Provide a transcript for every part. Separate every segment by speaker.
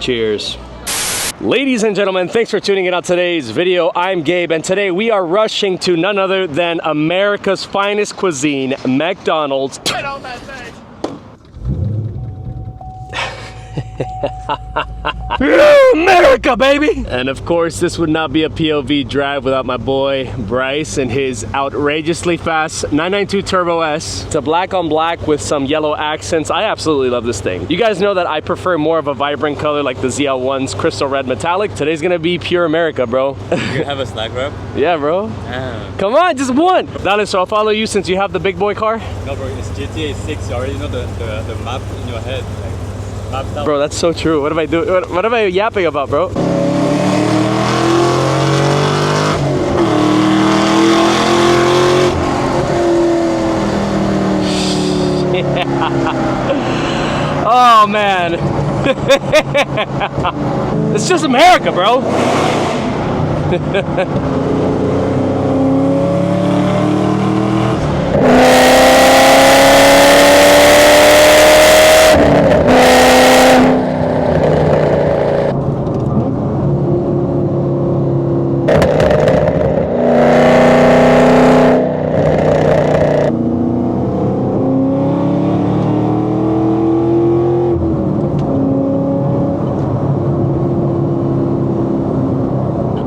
Speaker 1: Cheers. Ladies and gentlemen, thanks for tuning in on today's video. I'm Gabe, and today we are rushing to none other than America's finest cuisine, McDonald's. Get on that thing. America, baby! And of course, this would not be a POV drive without my boy Bryce and his outrageously fast 992 Turbo S. It's a black on black with some yellow accents. I absolutely love this thing. You guys know that I prefer more of a vibrant color like the ZL1's crystal red metallic. Today's gonna be pure America, bro.
Speaker 2: You have a snack wrap?
Speaker 1: Yeah, bro.
Speaker 2: Damn.
Speaker 1: Come on, just one. Dale, so I'll follow you since you have the big boy car.
Speaker 2: No, bro, it's GTA 6. You already know the map in your head. Like, mapped out.
Speaker 1: Bro, that's so true. What am I doing? What am I yapping about, bro? Oh, man. It's just America, bro.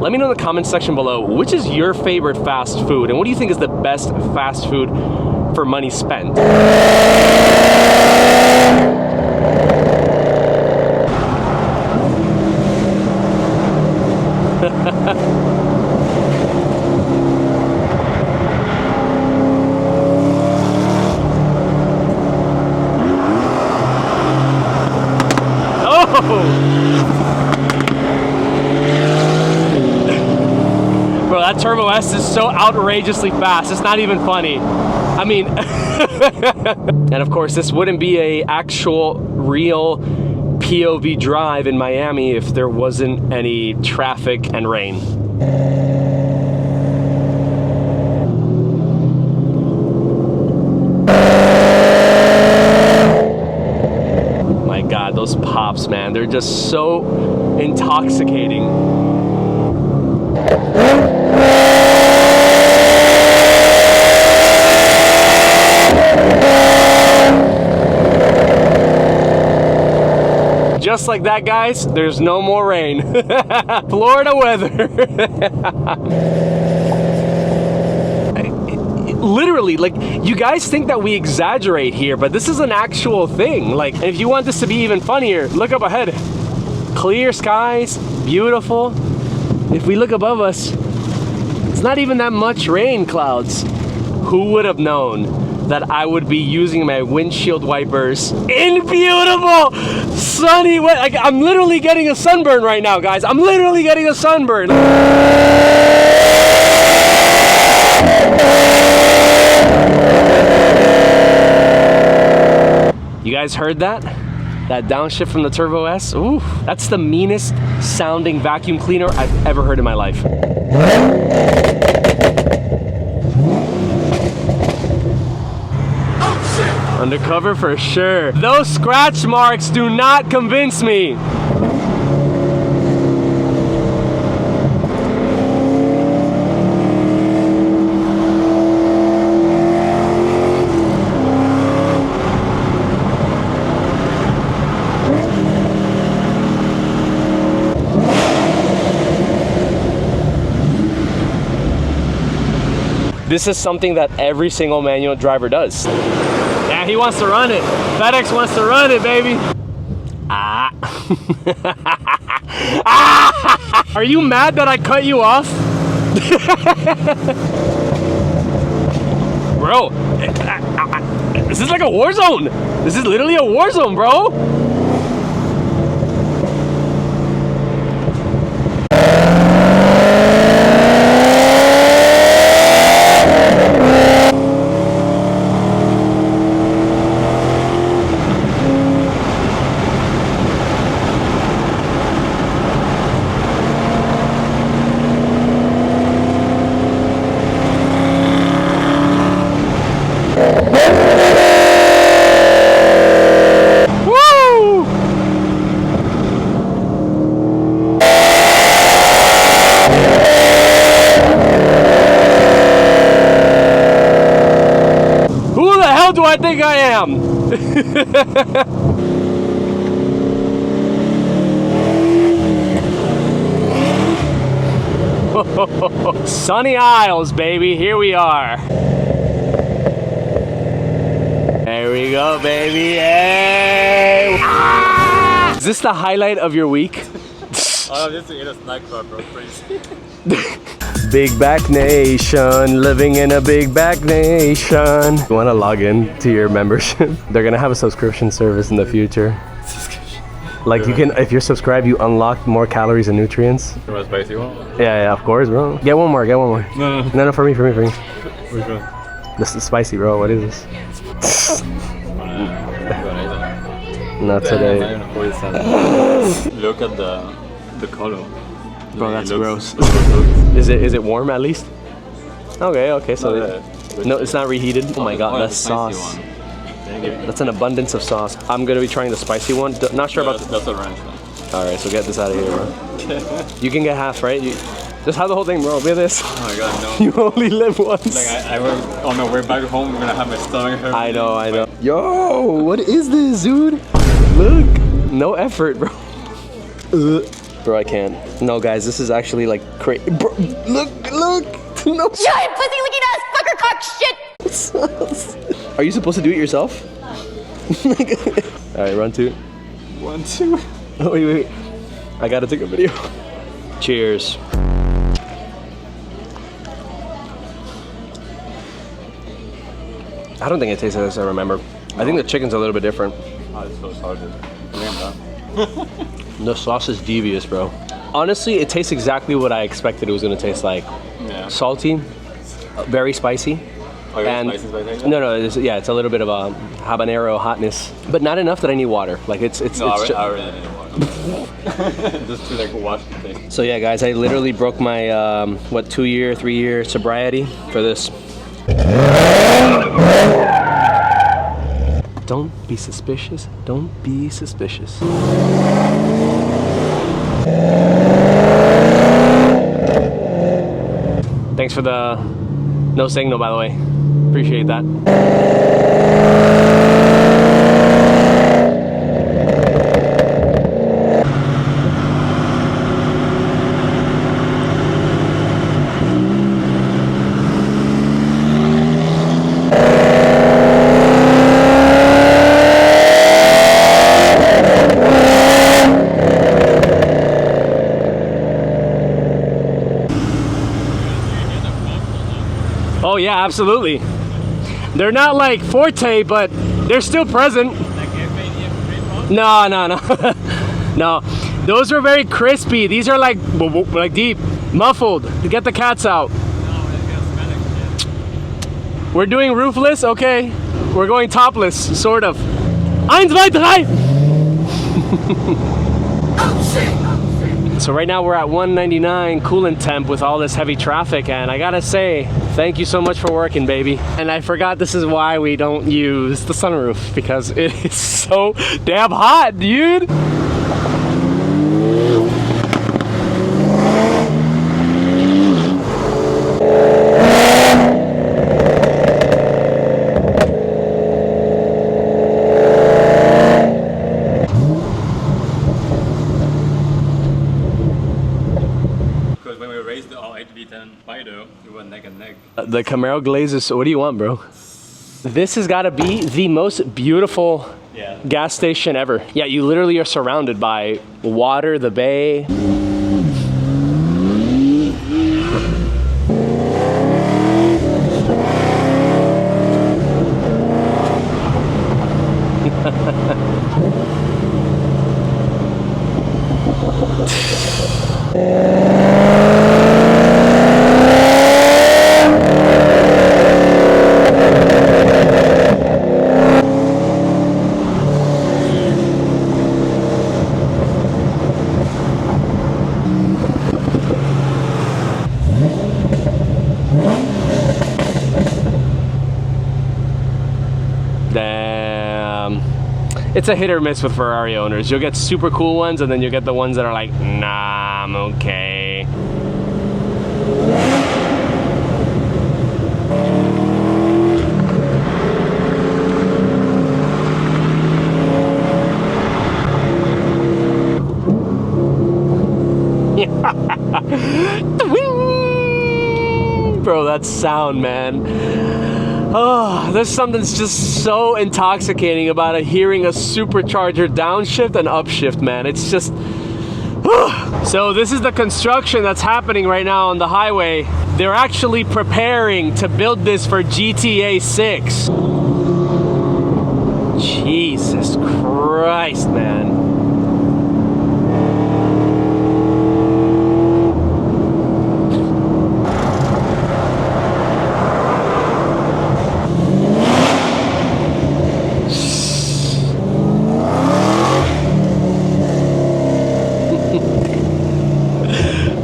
Speaker 1: Let me know in the comment section below, which is your favorite fast food and what do you think is the best fast food for money spent? Bro, that Turbo S is so outrageously fast, it's not even funny. I mean, and of course this wouldn't be a actual real POV drive in Miami if there wasn't any traffic and rain. My God, those pops, man, they're just so intoxicating. Just like that, guys, there's no more rain. Florida weather. Literally, like, you guys think that we exaggerate here, but this is an actual thing. Like, if you want this to be even funnier, look up ahead. Clear skies, beautiful. If we look above us, it's not even that much rain clouds. Who would have known that I would be using my windshield wipers in beautiful, sunny weather? Like, I'm literally getting a sunburn right now, guys. I'm literally getting a sunburn. You guys heard that? That downshift from the Turbo S? Ooh, that's the meanest sounding vacuum cleaner I've ever heard in my life. Undercover for sure. Those scratch marks do not convince me. This is something that every single manual driver does. Yeah, he wants to run it. FedEx wants to run it, baby. Ah. Ah! Are you mad that I cut you off? Bro, this is like a war zone. This is literally a war zone, bro. hell do I think I am? Sunny Isles, baby, here we are. There we go, baby. Hey! Ah! Is this the highlight of your week?
Speaker 2: Oh, just to eat a snack bar, bro. Crazy.
Speaker 1: Big Back Nation, living in a big back nation. You want to log in to your membership? They're gonna have a subscription service in the future. Like you can, if you're subscribed, you unlock more calories and nutrients.
Speaker 2: You want a spicy one?
Speaker 1: Yeah, of course, bro. Get one more, get one more. No, for me.
Speaker 2: Which one?
Speaker 1: This is spicy, bro. What is this? Not today.
Speaker 2: Look at the color.
Speaker 1: Bro, that's
Speaker 2: It
Speaker 1: gross.
Speaker 2: looks-
Speaker 1: Is it warm at least? Okay, so no, it's not reheated. Oh my god,
Speaker 2: Oh,
Speaker 1: that's
Speaker 2: it's a spicy
Speaker 1: sauce.
Speaker 2: one. Thank
Speaker 1: That's an abundance of sauce. I'm gonna be trying the spicy one. Not sure about the...
Speaker 2: That's a ranch one.
Speaker 1: Alright, so get this out of here, bro. You can get half, right? Just have the whole thing, bro. Look at this.
Speaker 2: Oh my god, no.
Speaker 1: You only live once.
Speaker 2: Like I will, on my way back home, I'm gonna have my stomach hurt.
Speaker 1: I know. Yo, what is this, dude? Look, no effort, bro. Bro, I can't. No, guys, this is actually like crazy. Bro, look. No.
Speaker 3: Giant pussy licking ass fucker cock shit!
Speaker 1: Are you supposed to do it yourself? All right, run two.
Speaker 2: 1, 2.
Speaker 1: Oh, wait. I gotta take a video. Cheers. I don't think it tastes as I remember. I think the chicken's a little bit different.
Speaker 2: Oh, it's so salty.
Speaker 1: The sauce is devious, bro. Honestly, it tastes exactly what I expected it was gonna taste like.
Speaker 2: Yeah.
Speaker 1: Salty, very spicy.
Speaker 2: Oh, you
Speaker 1: And
Speaker 2: spicy spicy?
Speaker 1: no, it's a little bit of a habanero hotness, but not enough that I need water. Like it's
Speaker 2: No, I already need water. Just to like wash the thing.
Speaker 1: So yeah, guys, I literally broke my 2-year, 3-year sobriety for this. Don't be suspicious. Don't be suspicious. Thanks for the no signal, by the way. Appreciate that. Oh yeah, absolutely. They're not like forte, but they're still present. No. No, those were very crispy. These are like deep, muffled to get the cats out. We're doing roofless, okay. We're going topless, sort of. 1, 2, 3! So right now we're at 199 coolant temp with all this heavy traffic, and I gotta say, thank you so much for working, baby. And I forgot this is why we don't use the sunroof, because it is so damn hot, dude. The Camaro glazes. What do you want, bro? This has got to be the most beautiful gas station ever. Yeah, you literally are surrounded by water, the bay. Damn. It's a hit or miss with Ferrari owners. You'll get super cool ones, and then you'll get the ones that are like, nah, I'm okay. that sound, man. Oh, there's something that's just so intoxicating about hearing a supercharger downshift and upshift, man. It's just... So this is the construction that's happening right now on the highway. They're actually preparing to build this for GTA 6. Jesus Christ, man.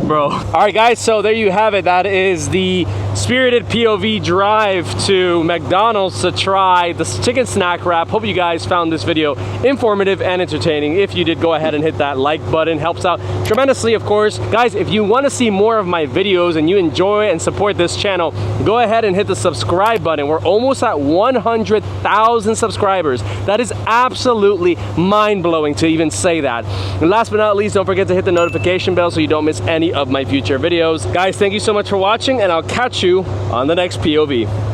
Speaker 1: Bro. All right, guys, so there you have it. That is the spirited POV drive to McDonald's to try the chicken snack wrap. Hope you guys found this video informative and entertaining. If you did, go ahead and hit that like button. Helps out tremendously, of course. Guys, if you want to see more of my videos and you enjoy and support this channel, go ahead and hit the subscribe button. We're almost at 100,000 subscribers. That is absolutely mind-blowing to even say that. And last but not least, don't forget to hit the notification bell so you don't miss any of my future videos. Guys, thank you so much for watching, and I'll catch you on the next POV.